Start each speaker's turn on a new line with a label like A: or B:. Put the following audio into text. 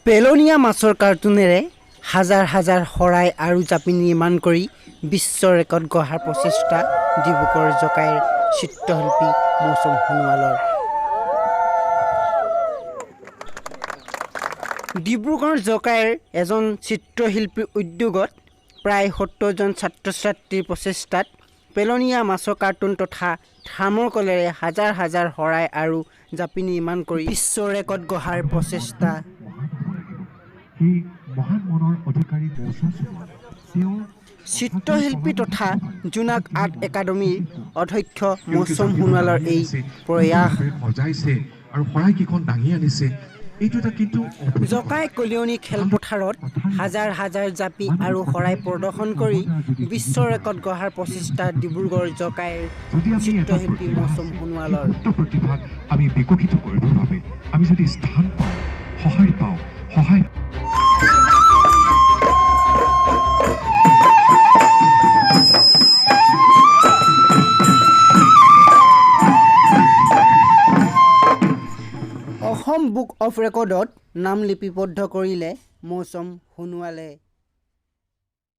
A: পেলনীয়া মাছৰ কাৰ্টুনেৰে হাজাৰ হাজাৰ শৰাই আৰু জাপি নিৰ্মাণ কৰি বিশ্ব ৰেকৰ্ড গঢ়াৰ প্ৰচেষ্টা ডিব্ৰুগড় জকাইৰ চিত্ৰশিল্পী মৌচুম সোণোৱালৰ। ডিব্ৰুগড় জকাইৰ এজন চিত্ৰশিল্পীৰ উদ্যোগত প্ৰায় 70জন ছাত্ৰ ছাত্ৰীৰ প্ৰচেষ্টাত পেলনীয়া মাছৰ কাৰ্টুন তথা থাৰ্মকলেৰে হাজাৰ হাজাৰ শৰাই আৰু জাপি নিৰ্মাণ কৰি বিশ্ব ৰেকৰ্ড গঢ়াৰ প্ৰচেষ্টা। চিত্ৰশিল্পী তথা জোনাক আৰ্ট একাডেমীৰ অধ্যক্ষ মৌচুম সোণোৱালৰ এই প্ৰয়াস জকাই কলিয়নী খেলপথাৰত হাজাৰ হাজাৰ জাপি আৰু শৰাই প্ৰদৰ্শন কৰি বিশ্ব ৰেকৰ্ড গঢ়াৰ প্ৰচেষ্টা ডিব্ৰুগড় জকাইৰ চিত্ৰশিল্পী মৌচুম সোণোৱালৰ।
B: আমি বিকশিত কৰিবৰ বাবে আমি যদি স্থান পাওঁ, সহায় পাওঁ, সহায়
A: অসম বুক অফ ৰেকৰ্ডত নাম লিপিবদ্ধ কৰিলে মৌচুম সোণোৱালে।